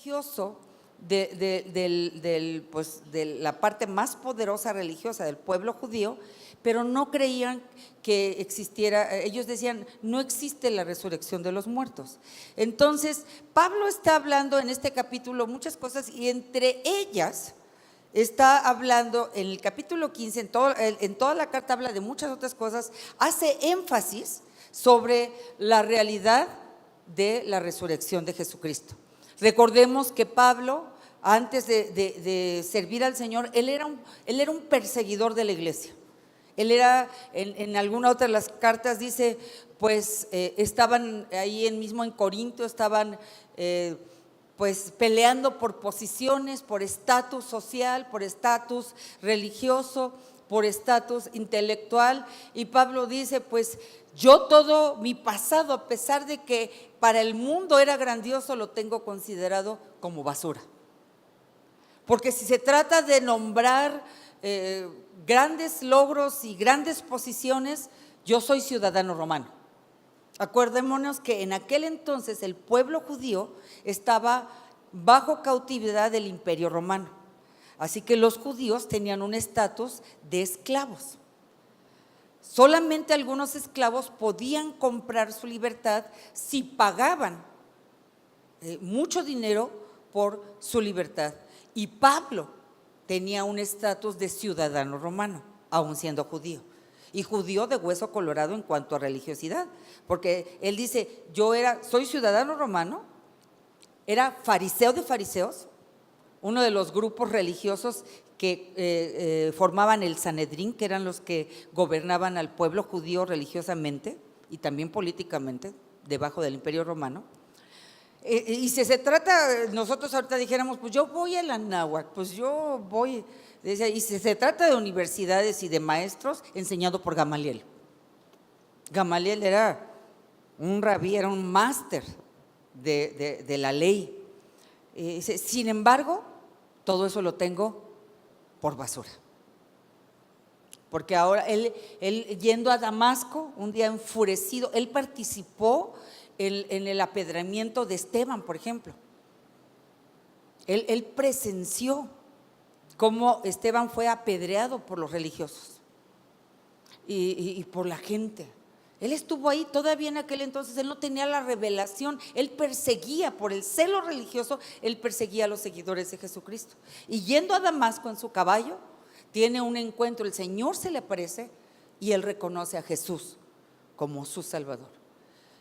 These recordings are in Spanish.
religioso pues, de la parte más poderosa religiosa del pueblo judío, pero no creían que existiera. Ellos decían, no existe la resurrección de los muertos. Entonces, Pablo está hablando en este capítulo muchas cosas, y entre ellas está hablando en el capítulo 15, en toda la carta habla de muchas otras cosas, hace énfasis sobre la realidad de la resurrección de Jesucristo. Recordemos que Pablo, antes de servir al Señor, él era un perseguidor de la iglesia. Él era, en alguna otra de las cartas dice, pues estaban ahí mismo en Corinto, estaban pues peleando por posiciones, por estatus social, por estatus religioso, por estatus intelectual, y Pablo dice, pues yo todo mi pasado, a pesar de que para el mundo era grandioso, lo tengo considerado como basura. Porque si se trata de nombrar grandes logros y grandes posiciones, yo soy ciudadano romano. Acordémonos que en aquel entonces el pueblo judío estaba bajo cautividad del Imperio Romano. Así que los judíos tenían un estatus de esclavos. Solamente algunos esclavos podían comprar su libertad si pagaban mucho dinero por su libertad. Y Pablo tenía un estatus de ciudadano romano, aún siendo judío. Y judío de hueso colorado en cuanto a religiosidad, porque él dice, soy ciudadano romano, era fariseo de fariseos, uno de los grupos religiosos que formaban el Sanedrín, que eran los que gobernaban al pueblo judío religiosamente y también políticamente, debajo del Imperio Romano. Y si se trata, nosotros ahorita dijéramos, pues yo voy a la Anáhuac, pues yo voy, y si se trata de universidades y de maestros, enseñado por Gamaliel. Gamaliel era un rabí, era un máster de la ley. Sin embargo, todo eso lo tengo por basura. Porque ahora él yendo a Damasco, un día enfurecido, él participó en el apedramiento de Esteban, por ejemplo. Él presenció cómo Esteban fue apedreado por los religiosos y por la gente. Él estuvo ahí todavía en aquel entonces, él no tenía la revelación, él perseguía por el celo religioso, él perseguía a los seguidores de Jesucristo. Y yendo a Damasco en su caballo, tiene un encuentro, el Señor se le aparece y él reconoce a Jesús como su Salvador.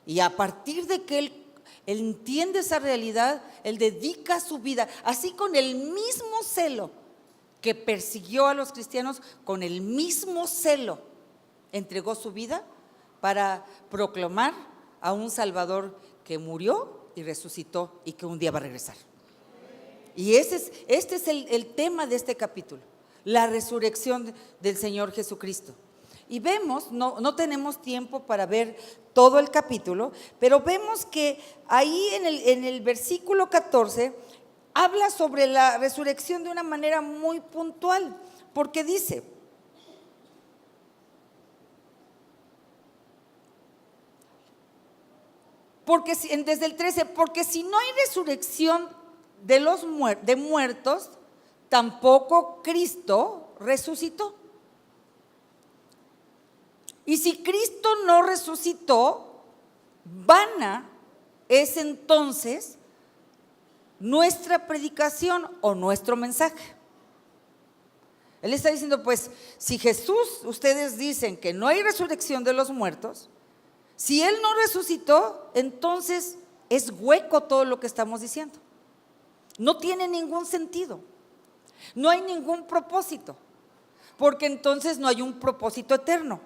Y a partir de que él entiende esa realidad, él dedica su vida, así con el mismo celo que persiguió a los cristianos, con el mismo celo entregó su vida para proclamar a un Salvador que murió y resucitó y que un día va a regresar. Y este es el tema de este capítulo, la resurrección del Señor Jesucristo. Y vemos, no tenemos tiempo para ver todo el capítulo, pero vemos que ahí en el versículo 14 habla sobre la resurrección de una manera muy puntual, porque dice, desde el 13, porque si no hay resurrección de muertos, tampoco Cristo resucitó. Y si Cristo no resucitó, vana es entonces nuestra predicación o nuestro mensaje. Él está diciendo, pues, si Jesús, ustedes dicen que no hay resurrección de los muertos, si Él no resucitó, entonces es hueco todo lo que estamos diciendo. No tiene ningún sentido, no hay ningún propósito, porque entonces no hay un propósito eterno.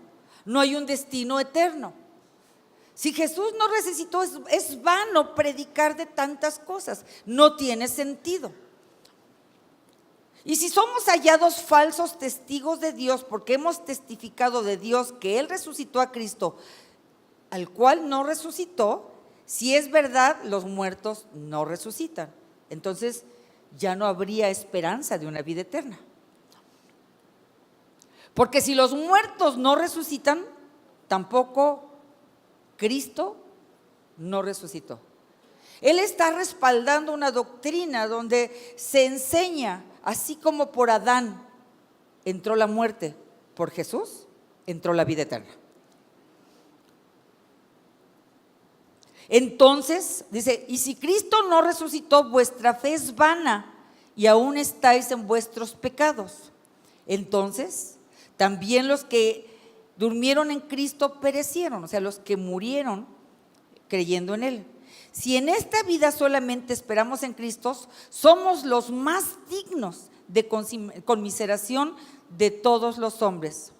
No hay un destino eterno. Si Jesús no resucitó, es vano predicar de tantas cosas, no tiene sentido. Y si somos hallados falsos testigos de Dios, porque hemos testificado de Dios que Él resucitó a Cristo, al cual no resucitó, si es verdad, los muertos no resucitan. Entonces ya no habría esperanza de una vida eterna. Porque si los muertos no resucitan, tampoco Cristo no resucitó. Él está respaldando una doctrina donde se enseña, así como por Adán entró la muerte, por Jesús entró la vida eterna. Entonces, dice, y si Cristo no resucitó, vuestra fe es vana y aún estáis en vuestros pecados. Entonces, también los que durmieron en Cristo perecieron, o sea, los que murieron creyendo en Él. Si en esta vida solamente esperamos en Cristo, somos los más dignos de conmiseración de todos los hombres.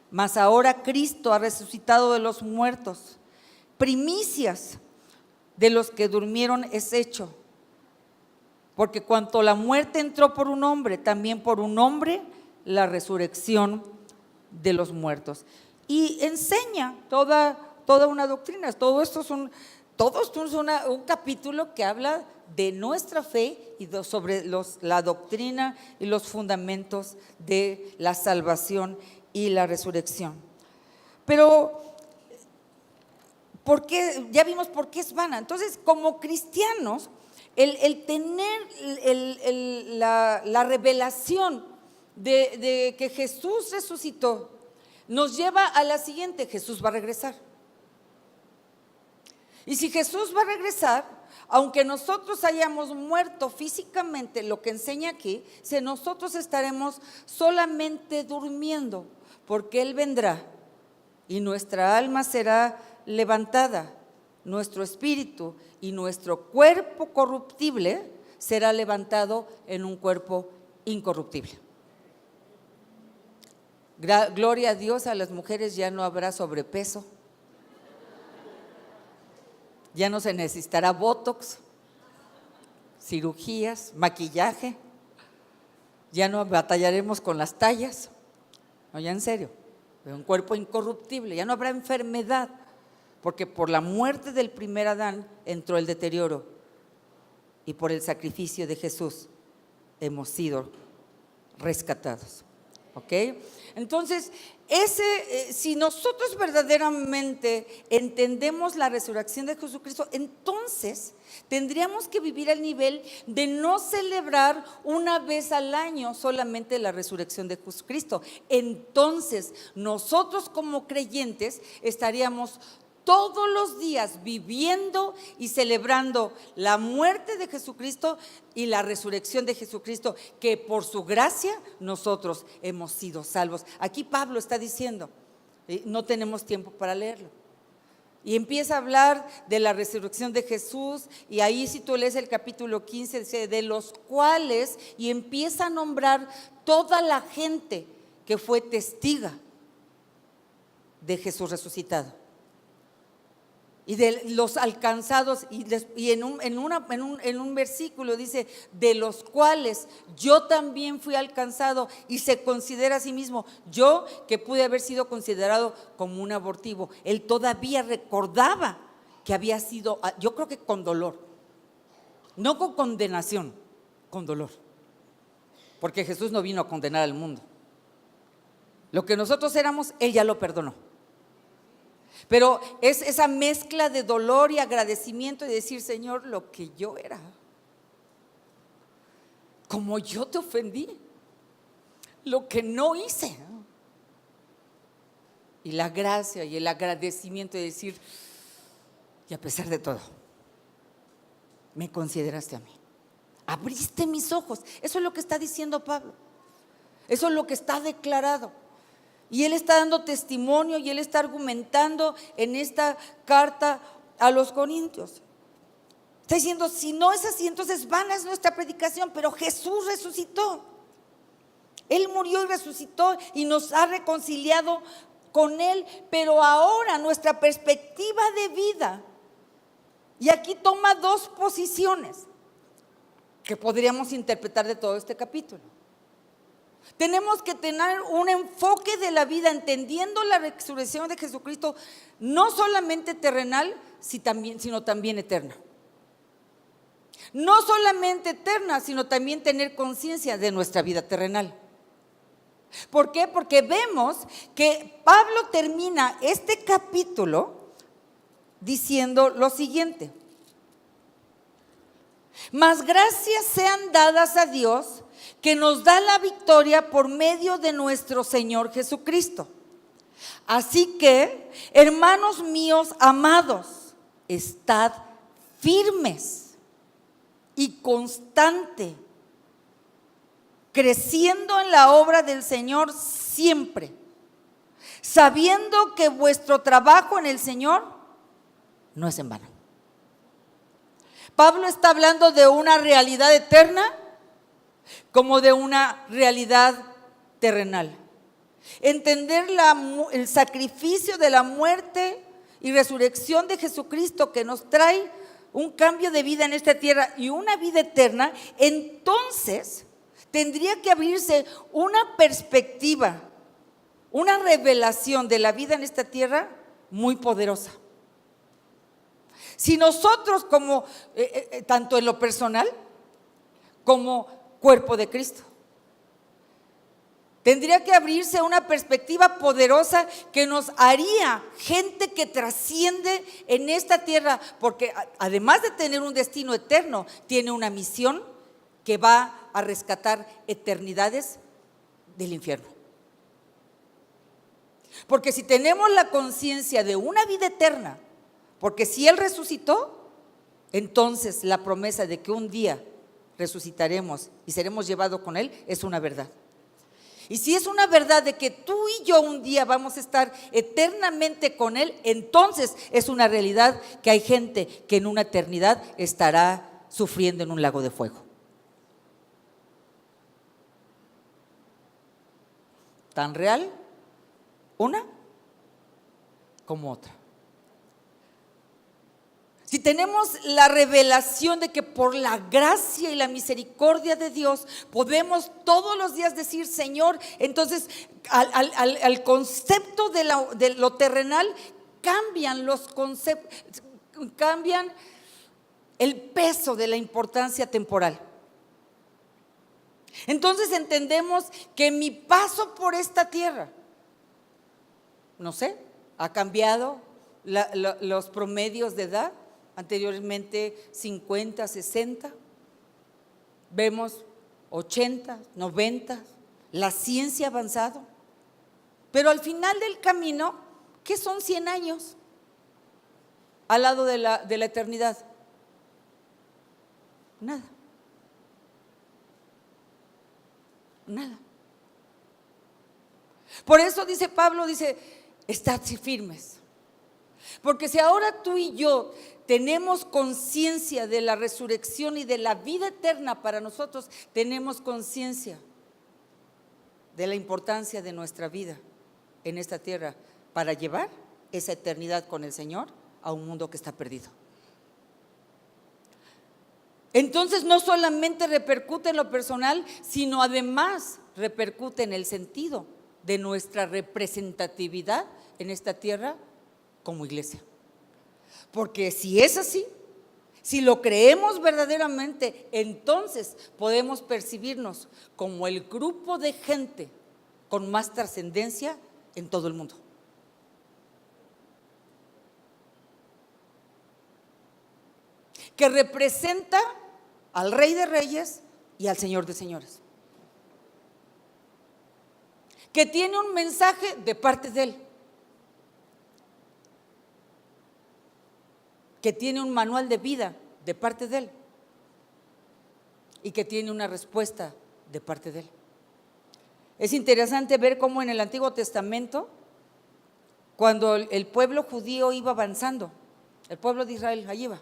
Mas ahora Cristo ha resucitado de los muertos, primicias de los que durmieron es hecho. Porque cuanto la muerte entró por un hombre, también por un hombre la resurrección de los muertos. Y enseña toda una doctrina. Todo esto es un capítulo que habla de nuestra fe y sobre la doctrina y los fundamentos de la salvación y la resurrección. Pero ¿por qué? Ya vimos por qué es vana. Entonces, como cristianos, el tener la revelación de que Jesús resucitó nos lleva a la siguiente: Jesús va a regresar. Y si Jesús va a regresar, aunque nosotros hayamos muerto físicamente, lo que enseña aquí, nosotros estaremos solamente durmiendo, porque Él vendrá y nuestra alma será levantada, nuestro espíritu y nuestro cuerpo corruptible será levantado en un cuerpo incorruptible. Gloria a Dios, a las mujeres ya no habrá sobrepeso, ya no se necesitará botox, cirugías, maquillaje, ya no batallaremos con las tallas, no, ya en serio, un cuerpo incorruptible, ya no habrá enfermedad, porque por la muerte del primer Adán entró el deterioro y por el sacrificio de Jesús hemos sido rescatados. ¿Ok? Entonces, si nosotros verdaderamente entendemos la resurrección de Jesucristo, entonces tendríamos que vivir al nivel de no celebrar una vez al año solamente la resurrección de Jesucristo. Entonces, nosotros como creyentes estaríamos todos los días viviendo y celebrando la muerte de Jesucristo y la resurrección de Jesucristo, que por su gracia nosotros hemos sido salvos. Aquí Pablo está diciendo, no tenemos tiempo para leerlo, y empieza a hablar de la resurrección de Jesús, y ahí si tú lees el capítulo 15, dice, de los cuales, y empieza a nombrar toda la gente que fue testiga de Jesús resucitado. Y de los alcanzados, y en un versículo dice, de los cuales yo también fui alcanzado, y se considera a sí mismo, yo que pude haber sido considerado como un abortivo. Él todavía recordaba que había sido, yo creo que con dolor, no con condenación, con dolor, porque Jesús no vino a condenar al mundo. Lo que nosotros éramos, Él ya lo perdonó. Pero es esa mezcla de dolor y agradecimiento y decir, Señor, lo que yo era, como yo te ofendí, lo que no hice, y la gracia y el agradecimiento de decir, y a pesar de todo, me consideraste a mí, abriste mis ojos. Eso es lo que está diciendo Pablo, eso es lo que está declarado. Y él está dando testimonio y él está argumentando en esta carta a los Corintios. Está diciendo, si no es así, entonces vana es nuestra predicación, pero Jesús resucitó. Él murió y resucitó y nos ha reconciliado con Él, pero ahora nuestra perspectiva de vida, y aquí toma dos posiciones que podríamos interpretar de todo este capítulo. Tenemos que tener un enfoque de la vida entendiendo la resurrección de Jesucristo, no solamente terrenal, sino también eterna. No solamente eterna, sino también tener conciencia de nuestra vida terrenal. ¿Por qué? Porque vemos que Pablo termina este capítulo diciendo lo siguiente. Mas gracias sean dadas a Dios, que nos da la victoria por medio de nuestro Señor Jesucristo. Así que, hermanos míos amados, estad firmes y constante, creciendo en la obra del Señor siempre, sabiendo que vuestro trabajo en el Señor no es en vano. Pablo está hablando de una realidad eterna como de una realidad terrenal. Entender el sacrificio de la muerte y resurrección de Jesucristo, que nos trae un cambio de vida en esta tierra y una vida eterna, entonces tendría que abrirse una perspectiva, una revelación de la vida en esta tierra muy poderosa. Si nosotros como, tanto en lo personal como cuerpo de Cristo, tendría que abrirse una perspectiva poderosa que nos haría gente que trasciende en esta tierra, porque además de tener un destino eterno, tiene una misión que va a rescatar eternidades del infierno. Porque si tenemos la conciencia de una vida eterna, porque si Él resucitó, entonces la promesa de que un día resucitaremos y seremos llevados con Él es una verdad. Y si es una verdad de que tú y yo un día vamos a estar eternamente con Él, entonces es una realidad que hay gente que en una eternidad estará sufriendo en un lago de fuego. Tan real una como otra. Si tenemos la revelación de que por la gracia y la misericordia de Dios podemos todos los días decir Señor, entonces al concepto de lo terrenal cambian los conceptos, cambian el peso de la importancia temporal. Entonces entendemos que mi paso por esta tierra, no sé, ha cambiado los promedios de edad. Anteriormente 50, 60, vemos 80, 90, la ciencia ha avanzado, pero al final del camino, ¿qué son 100 años al lado de la eternidad? Nada, nada. Por eso dice Pablo, dice, estad firmes. Porque si ahora tú y yo tenemos conciencia de la resurrección y de la vida eterna para nosotros, tenemos conciencia de la importancia de nuestra vida en esta tierra para llevar esa eternidad con el Señor a un mundo que está perdido. Entonces no solamente repercute en lo personal, sino además repercute en el sentido de nuestra representatividad en esta tierra como iglesia. Porque si es así, si lo creemos verdaderamente, entonces podemos percibirnos como el grupo de gente con más trascendencia en todo el mundo. Que representa al Rey de Reyes y al Señor de Señores. Que tiene un mensaje de parte de Él. Que tiene un manual de vida de parte de Él y que tiene una respuesta de parte de Él. Es interesante ver cómo en el Antiguo Testamento, cuando el pueblo judío iba avanzando, el pueblo de Israel allí iba,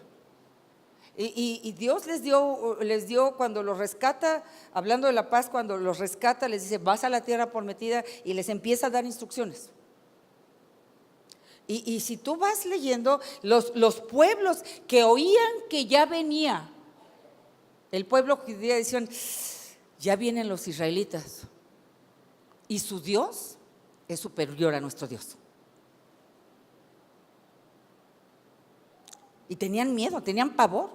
y Dios les dio cuando los rescata, hablando de la paz, cuando los rescata les dice vas a la tierra prometida y les empieza a dar instrucciones. Y si tú vas leyendo, los pueblos que oían que ya venía el pueblo judío, decían, ya vienen los israelitas y su Dios es superior a nuestro Dios. Y tenían miedo, tenían pavor,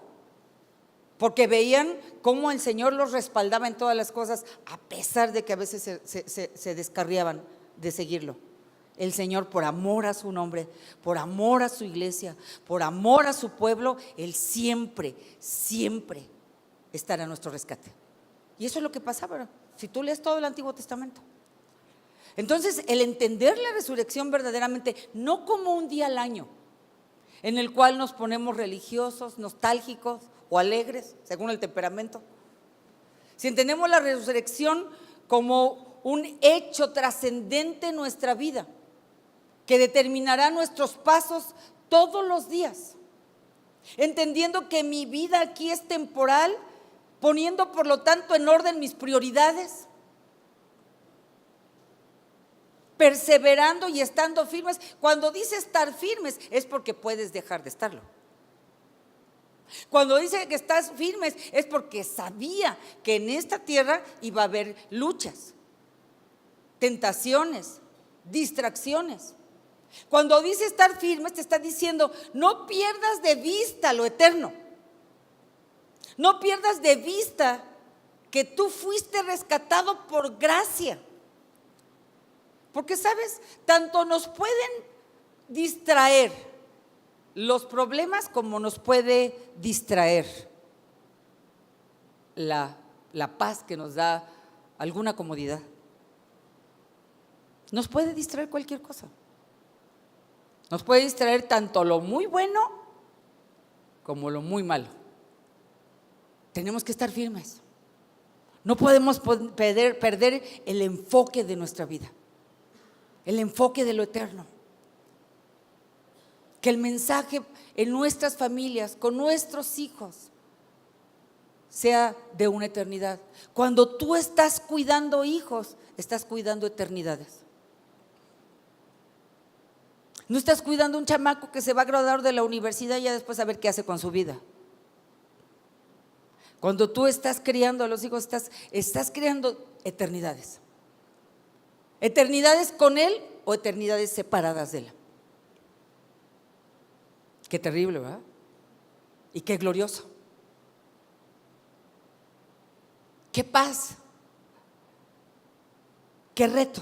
porque veían cómo el Señor los respaldaba en todas las cosas, a pesar de que a veces se descarriaban de seguirlo. El Señor, por amor a su nombre, por amor a su iglesia, por amor a su pueblo, Él siempre, siempre estará nuestro rescate. Y eso es lo que pasaba, si tú lees todo el Antiguo Testamento. Entonces, el entender la resurrección verdaderamente, no como un día al año, en el cual nos ponemos religiosos, nostálgicos o alegres, según el temperamento. Si entendemos la resurrección como un hecho trascendente en nuestra vida, que determinará nuestros pasos todos los días, entendiendo que mi vida aquí es temporal, poniendo por lo tanto en orden mis prioridades, perseverando y estando firmes. Cuando dice estar firmes es porque puedes dejar de estarlo. Cuando dice que estás firmes es porque sabía que en esta tierra iba a haber luchas, tentaciones, distracciones. Cuando dice estar firmes te está diciendo no pierdas de vista lo eterno, no pierdas de vista que tú fuiste rescatado por gracia. Porque, ¿sabes? Tanto nos pueden distraer los problemas como nos puede distraer la paz que nos da alguna comodidad. Nos puede distraer cualquier cosa. Nos puede distraer tanto lo muy bueno como lo muy malo. Tenemos que estar firmes. No podemos perder el enfoque de nuestra vida. El enfoque de lo eterno. Que el mensaje en nuestras familias, con nuestros hijos, sea de una eternidad. Cuando tú estás cuidando hijos, estás cuidando eternidades. No estás cuidando un chamaco que se va a graduar de la universidad y ya después a ver qué hace con su vida. Cuando tú estás criando a los hijos, estás creando eternidades. ¿Eternidades con Él o eternidades separadas de Él? Qué terrible, ¿verdad? Y qué glorioso. Qué paz. Qué reto.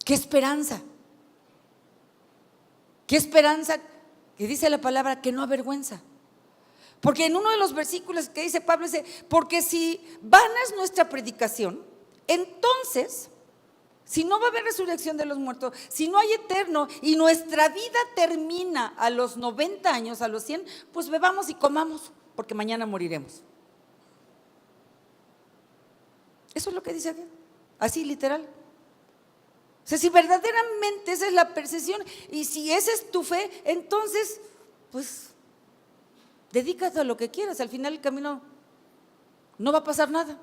Qué esperanza. Qué esperanza que dice la palabra que no avergüenza. Porque en uno de los versículos que dice Pablo dice, porque si vana es nuestra predicación, entonces, si no va a haber resurrección de los muertos, si no hay eterno y nuestra vida termina a los 90 años, a los 100, pues bebamos y comamos, porque mañana moriremos. Eso es lo que dice aquí, así literal. O sea, si verdaderamente esa es la percepción y si esa es tu fe, entonces, pues dedícate a lo que quieras, al final del camino no va a pasar nada.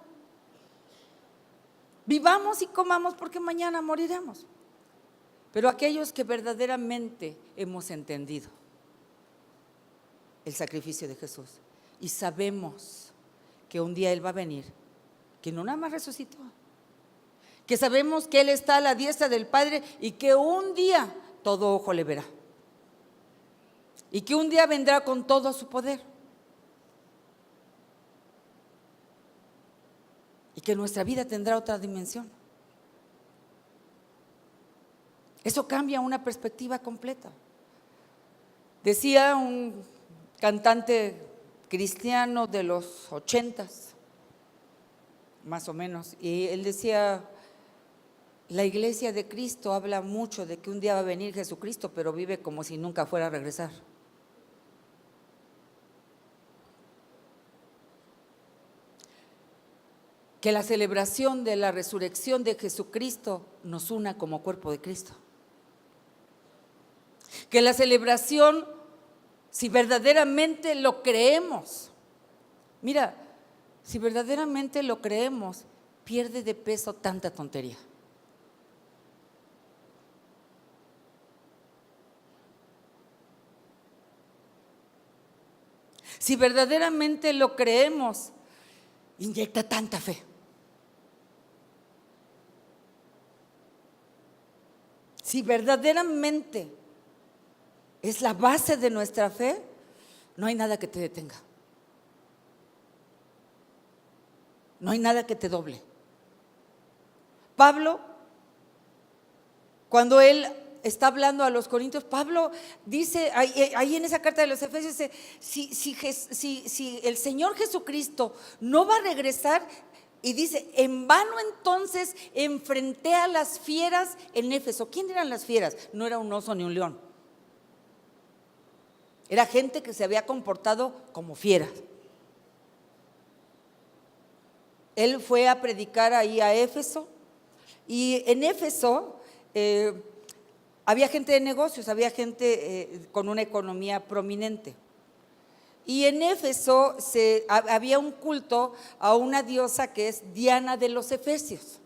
Vivamos y comamos porque mañana moriremos. Pero aquellos que verdaderamente hemos entendido el sacrificio de Jesús y sabemos que un día Él va a venir, que no nada más resucitó, que sabemos que Él está a la diestra del Padre y que un día todo ojo le verá. Y que un día vendrá con todo su poder. Y que nuestra vida tendrá otra dimensión. Eso cambia una perspectiva completa. Decía un cantante cristiano de los 80s, más o menos, y él decía, la iglesia de Cristo habla mucho de que un día va a venir Jesucristo, pero vive como si nunca fuera a regresar. Que la celebración de la resurrección de Jesucristo nos una como cuerpo de Cristo. Que la celebración, si verdaderamente lo creemos, mira, si verdaderamente lo creemos, pierde de peso tanta tontería. Si verdaderamente lo creemos, inyecta tanta fe. Si verdaderamente es la base de nuestra fe, no hay nada que te detenga. No hay nada que te doble. Pablo, cuando él está hablando a los corintios. Pablo dice ahí en esa carta de los Efesios, dice, si el Señor Jesucristo no va a regresar, y dice, en vano entonces enfrenté a las fieras en Éfeso. ¿Quién eran las fieras? No era un oso ni un león, era gente que se había comportado como fieras. Él fue a predicar ahí a Éfeso, y en Éfeso había gente de negocios, había gente con una economía prominente. Y en Éfeso había un culto a una diosa que es Diana de los Efesios.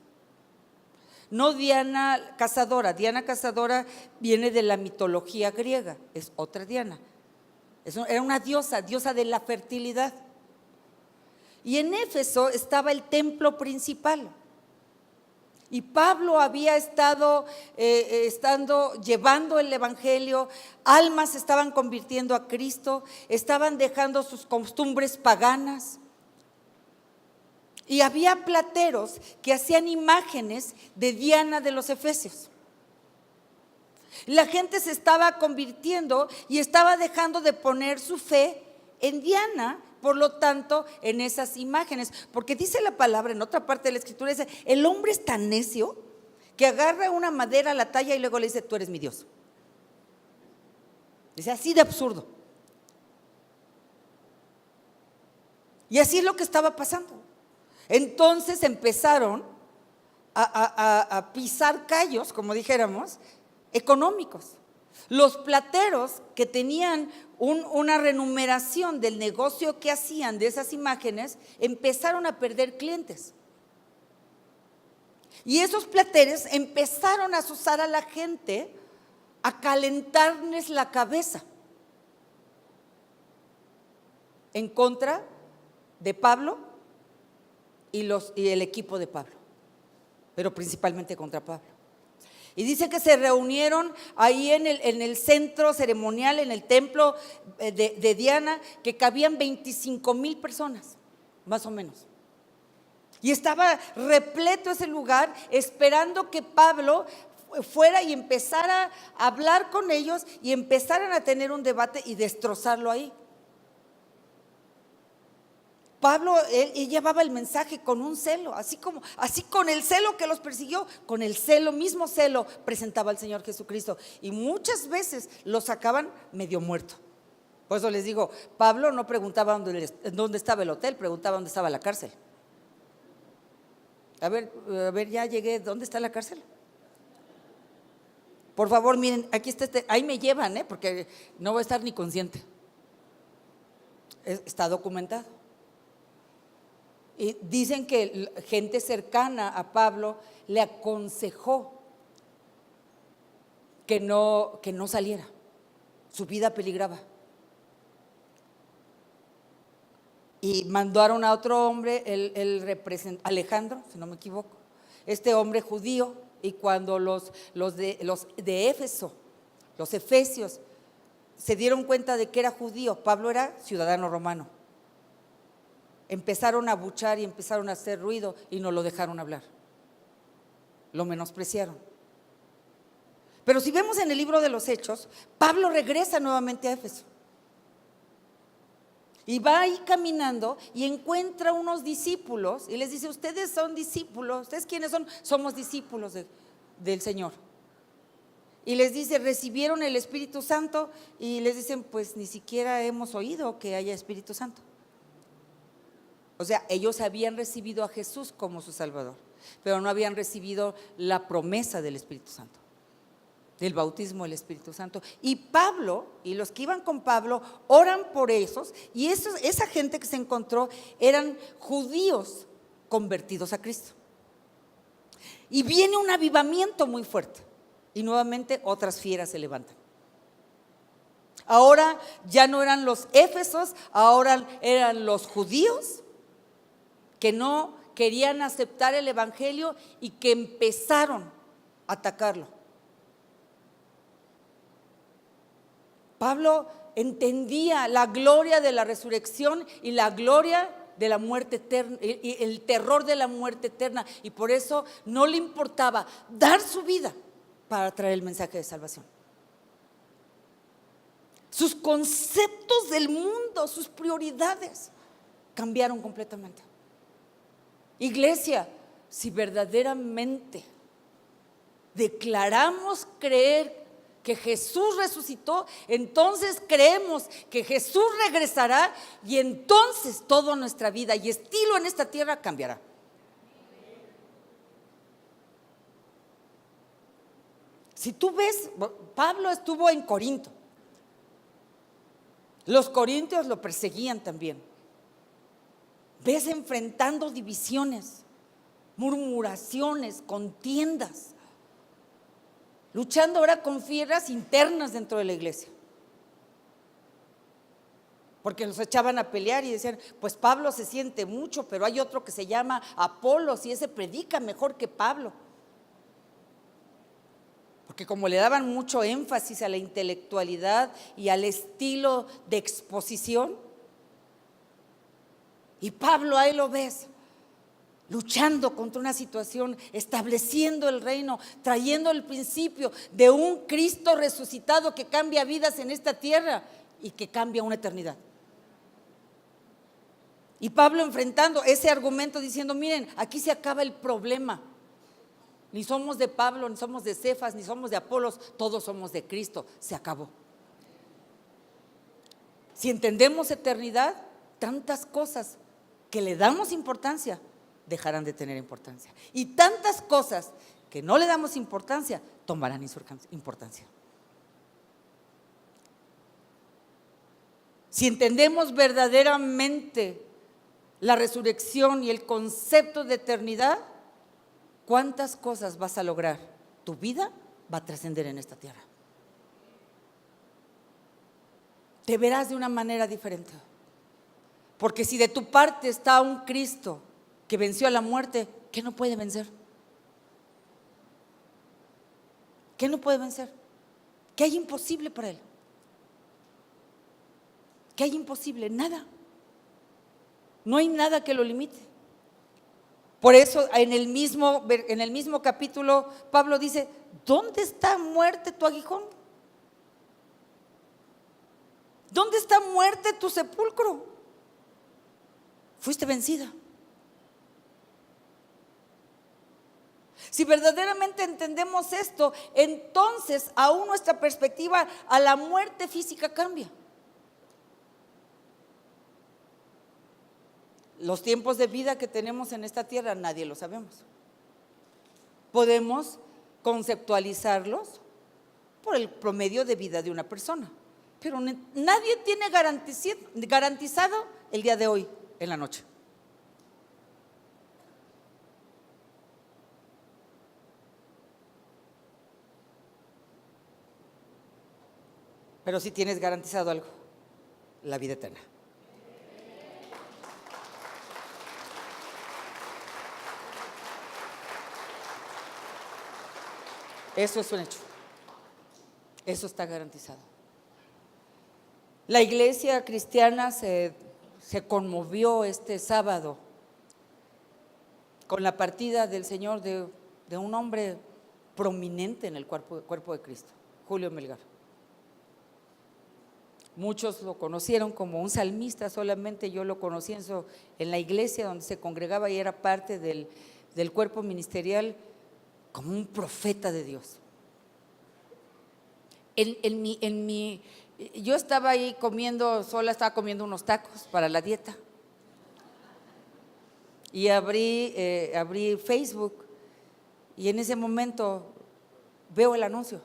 No Diana cazadora. Diana cazadora viene de la mitología griega, es otra Diana. Era una diosa de la fertilidad. Y en Éfeso estaba el templo principal. Y Pablo había estado llevando el evangelio, almas se estaban convirtiendo a Cristo, estaban dejando sus costumbres paganas. Y había plateros que hacían imágenes de Diana de los Efesios. La gente se estaba convirtiendo y estaba dejando de poner su fe en Diana, por lo tanto, en esas imágenes. Porque dice la palabra en otra parte de la escritura, dice, el hombre es tan necio que agarra una madera, la talla y luego le dice, tú eres mi Dios. Dice, así de absurdo. Y así es lo que estaba pasando. Entonces empezaron a pisar callos, como dijéramos, económicos. Los plateros que tenían una remuneración del negocio que hacían de esas imágenes, empezaron a perder clientes. Y esos plateros empezaron a azuzar a la gente, a calentarles la cabeza en contra de Pablo y el equipo de Pablo, pero principalmente contra Pablo. Y dice que se reunieron ahí en el centro ceremonial, en el templo de Diana, que cabían 25,000 personas, más o menos. Y estaba repleto ese lugar, esperando que Pablo fuera y empezara a hablar con ellos y empezaran a tener un debate y destrozarlo ahí. Pablo, él llevaba el mensaje con un celo, así con el celo que los persiguió, con el mismo celo presentaba al Señor Jesucristo, y muchas veces lo sacaban medio muerto. Por eso les digo, Pablo no preguntaba dónde estaba el hotel, preguntaba dónde estaba la cárcel. A ver, ya llegué, ¿dónde está la cárcel? Por favor, miren, aquí está ahí me llevan, porque no voy a estar ni consciente. Está documentado. Y dicen que gente cercana a Pablo le aconsejó que no saliera, su vida peligraba. Y mandaron a otro hombre, Alejandro, si no me equivoco, este hombre judío. Y cuando los de Éfeso, los efesios, se dieron cuenta de que era judío, Pablo era ciudadano romano, empezaron a abuchar y empezaron a hacer ruido y no lo dejaron hablar, lo menospreciaron. Pero si vemos en el libro de los Hechos, Pablo regresa nuevamente a Éfeso y va ahí caminando y encuentra unos discípulos y les dice, ustedes son discípulos, ¿ustedes quiénes son? Somos discípulos del Señor. Y les dice, ¿recibieron el Espíritu Santo? Y les dicen, pues ni siquiera hemos oído que haya Espíritu Santo. O sea, ellos habían recibido a Jesús como su Salvador, pero no habían recibido la promesa del Espíritu Santo, del bautismo del Espíritu Santo. Y Pablo y los que iban con Pablo oran por esos, y esa gente que se encontró eran judíos convertidos a Cristo. Y viene un avivamiento muy fuerte, y nuevamente otras fieras se levantan. Ahora ya no eran los éfesos, ahora eran los judíos que no querían aceptar el evangelio y que empezaron a atacarlo. Pablo entendía la gloria de la resurrección y la gloria de la muerte eterna, y el terror de la muerte eterna, y por eso no le importaba dar su vida para traer el mensaje de salvación. Sus conceptos del mundo, sus prioridades cambiaron completamente. Iglesia, si verdaderamente declaramos creer que Jesús resucitó, entonces creemos que Jesús regresará y entonces toda nuestra vida y estilo en esta tierra cambiará. Si tú ves, Pablo estuvo en Corinto. Los corintios lo perseguían también. Ves enfrentando divisiones, murmuraciones, contiendas, luchando ahora con fieras internas dentro de la iglesia. Porque los echaban a pelear y decían, pues Pablo se siente mucho, pero hay otro que se llama Apolos y ese predica mejor que Pablo. Porque como le daban mucho énfasis a la intelectualidad y al estilo de exposición, y Pablo ahí lo ves, luchando contra una situación, estableciendo el reino, trayendo el principio de un Cristo resucitado que cambia vidas en esta tierra y que cambia una eternidad. Y Pablo enfrentando ese argumento diciendo, miren, aquí se acaba el problema. Ni somos de Pablo, ni somos de Cefas, ni somos de Apolos, todos somos de Cristo, se acabó. Si entendemos eternidad, tantas cosas que le damos importancia dejarán de tener importancia. Y tantas cosas que no le damos importancia tomarán importancia. Si entendemos verdaderamente la resurrección y el concepto de eternidad, ¿cuántas cosas vas a lograr? Tu vida va a trascender en esta tierra. Te verás de una manera diferente. Porque si de tu parte está un Cristo que venció a la muerte, ¿qué no puede vencer? ¿Qué no puede vencer? ¿Qué hay imposible para Él? ¿Qué hay imposible? Nada. No hay nada que lo limite. Por eso en el mismo capítulo Pablo dice, ¿dónde está muerte tu aguijón? ¿Dónde está muerte tu sepulcro? Fuiste vencida. Si verdaderamente entendemos esto, entonces aún nuestra perspectiva a la muerte física cambia. Los tiempos de vida que tenemos en esta tierra nadie lo sabemos. Podemos conceptualizarlos por el promedio de vida de una persona, pero nadie tiene garantizado el día de hoy en la noche. Pero sí tienes garantizado algo, la vida eterna. Eso es un hecho. Eso está garantizado. La iglesia cristiana se conmovió este sábado con la partida del Señor de un hombre prominente en el cuerpo de Cristo, Julio Melgar. Muchos lo conocieron como un salmista, solamente yo lo conocí en la iglesia donde se congregaba y era parte del cuerpo ministerial, como un profeta de Dios. Yo estaba ahí estaba comiendo unos tacos para la dieta y abrí Facebook y en ese momento veo el anuncio.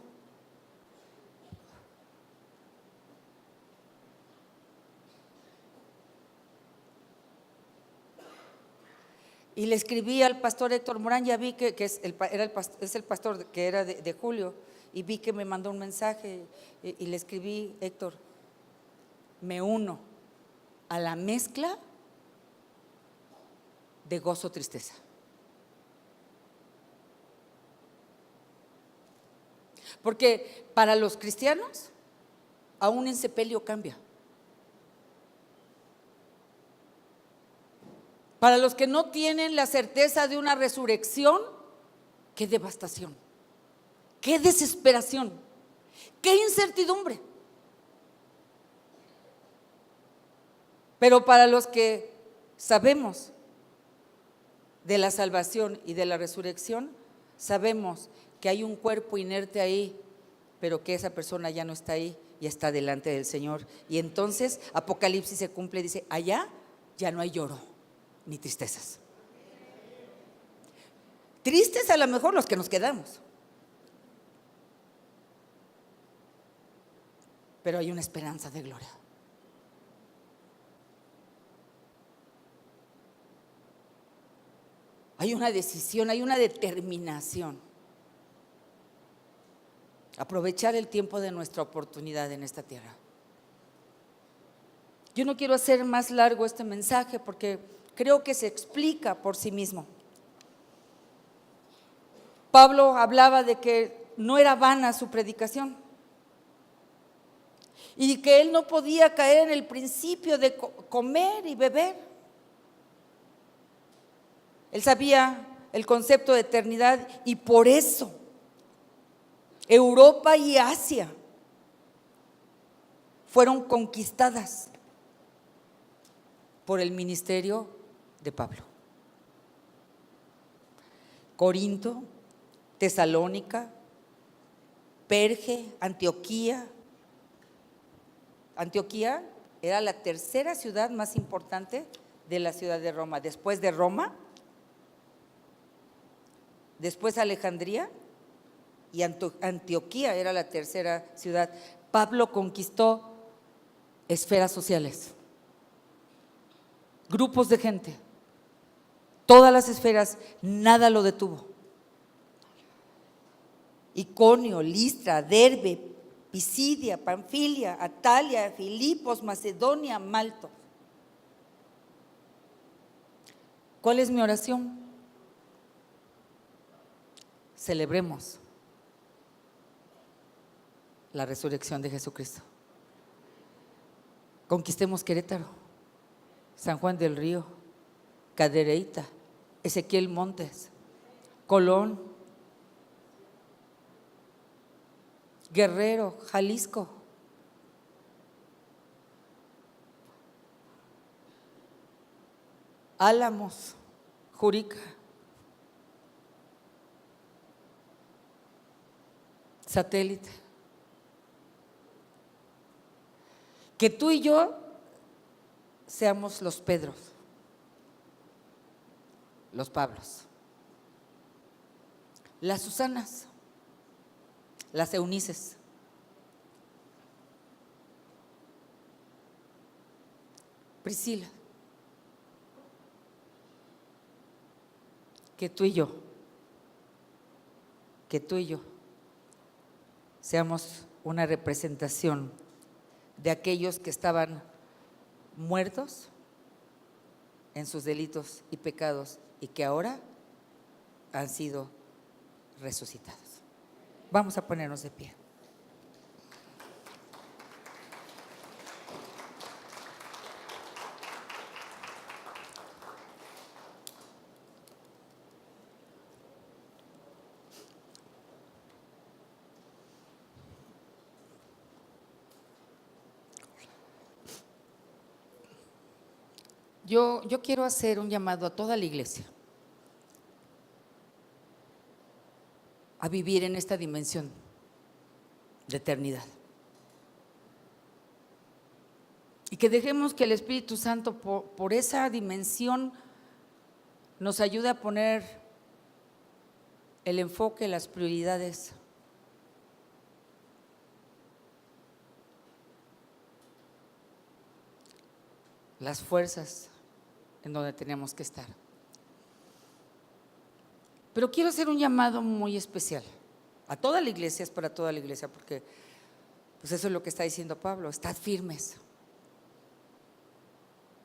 Y le escribí al pastor Héctor Morán, ya vi que es el pastor que era de Julio, y vi que me mandó un mensaje y le escribí, Héctor, me uno a la mezcla de gozo, tristeza. Porque para los cristianos, aún en sepelio cambia. Para los que no tienen la certeza de una resurrección, qué devastación. qué desesperación, qué incertidumbre. Pero para los que sabemos de la salvación y de la resurrección, sabemos que hay un cuerpo inerte ahí, pero que esa persona ya no está ahí y está delante del Señor. Y entonces Apocalipsis se cumple, dice, allá ya no hay lloro ni tristezas. Tristes a lo mejor los que nos quedamos, pero hay una esperanza de gloria. Hay una decisión, hay una determinación. Aprovechar el tiempo de nuestra oportunidad en esta tierra. Yo no quiero hacer más largo este mensaje porque creo que se explica por sí mismo. Pablo hablaba de que no era vana su predicación y que él no podía caer en el principio de comer y beber. Él sabía el concepto de eternidad y por eso Europa y Asia fueron conquistadas por el ministerio de Pablo. Corinto, Tesalónica, Perge, Antioquía. Antioquía era la tercera ciudad más importante de la ciudad de Roma. Después de Roma, después Alejandría y Antioquía era la tercera ciudad. Pablo conquistó esferas sociales, grupos de gente, todas las esferas, nada lo detuvo. Iconio, Listra, Derbe, Pisidia, Panfilia, Atalia, Filipos, Macedonia, Malto. ¿Cuál es mi oración? Celebremos la resurrección de Jesucristo. Conquistemos Querétaro, San Juan del Río, Cadereyta, Ezequiel Montes, Colón, Guerrero, Jalisco. Álamos, Jurica, Satélite. Que tú y yo seamos los Pedros, los Pablos, las Susanas, las Eunices, Priscila. Que tú y yo seamos una representación de aquellos que estaban muertos en sus delitos y pecados y que ahora han sido resucitados. Vamos a ponernos de pie. Yo quiero hacer un llamado a toda la iglesia a vivir en esta dimensión de eternidad. Y que dejemos que el Espíritu Santo por esa dimensión nos ayude a poner el enfoque, las prioridades. Las fuerzas en donde tenemos que estar. Pero quiero hacer un llamado muy especial a toda la iglesia, es para toda la iglesia, porque pues eso es lo que está diciendo Pablo, estad firmes,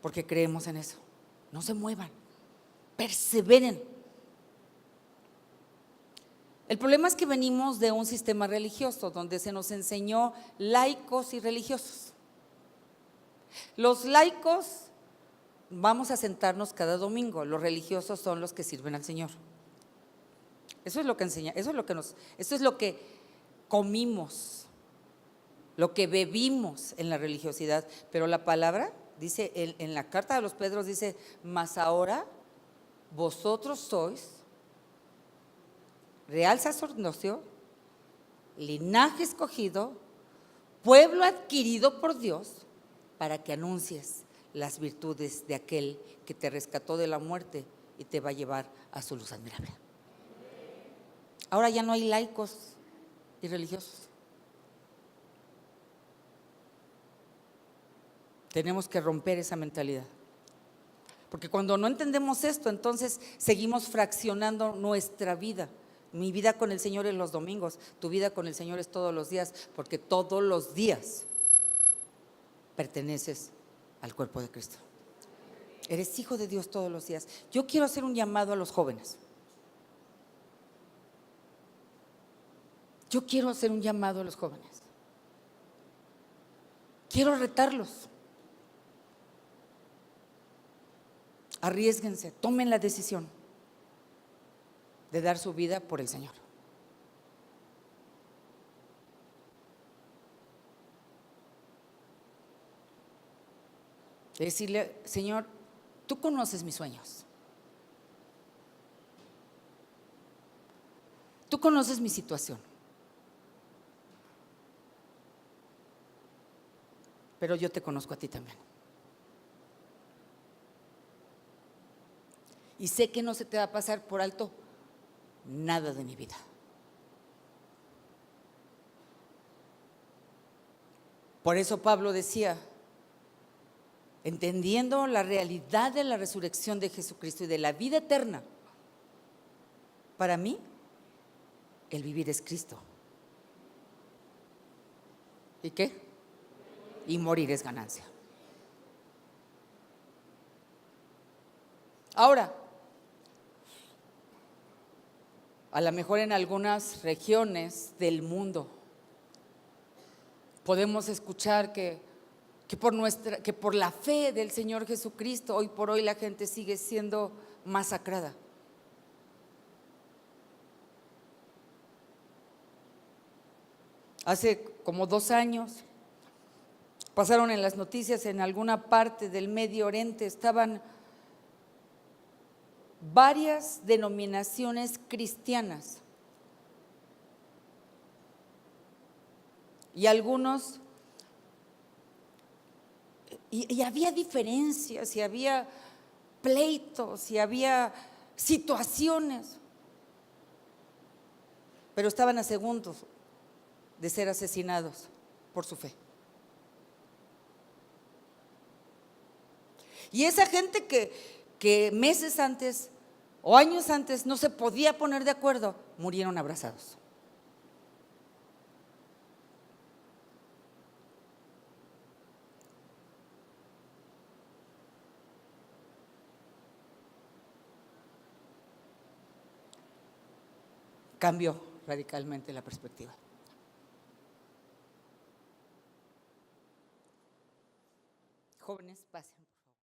porque creemos en eso. No se muevan, perseveren. El problema es que venimos de un sistema religioso donde se nos enseñó laicos y religiosos. Los laicos vamos a sentarnos cada domingo, los religiosos son los que sirven al Señor. Eso es lo que enseña, eso es lo que comimos, lo que bebimos en la religiosidad. Pero la palabra dice, en la carta de los Pedros dice, mas ahora vosotros sois real sacerdocio, linaje escogido, pueblo adquirido por Dios, para que anuncies las virtudes de aquel que te rescató de la muerte y te va a llevar a su luz admirable. Ahora ya no hay laicos y religiosos. Tenemos que romper esa mentalidad. Porque cuando no entendemos esto, entonces seguimos fraccionando nuestra vida. Mi vida con el Señor es los domingos, tu vida con el Señor es todos los días, porque todos los días perteneces al cuerpo de Cristo. Eres hijo de Dios todos los días. Yo quiero hacer un llamado a los jóvenes. Yo quiero hacer un llamado a los jóvenes. Quiero retarlos. Arriésguense, tomen la decisión de dar su vida por el Señor. Decirle, Señor, tú conoces mis sueños. Tú conoces mi situación. Pero yo te conozco a ti también. Y sé que no se te va a pasar por alto nada de mi vida. Por eso Pablo decía, entendiendo la realidad de la resurrección de Jesucristo y de la vida eterna, para mí, el vivir es Cristo. ¿Y qué? Y morir es ganancia. Ahora, a lo mejor en algunas regiones del mundo podemos escuchar que por la fe del Señor Jesucristo, hoy por hoy la gente sigue siendo masacrada. Hace como 2 años pasaron en las noticias en alguna parte del Medio Oriente, estaban varias denominaciones cristianas y algunos, y había diferencias, y había pleitos, y había situaciones, pero estaban a segundos de ser asesinados por su fe. Y esa gente que meses antes o años antes no se podía poner de acuerdo, murieron abrazados. Cambió radicalmente la perspectiva. Jóvenes, pasen.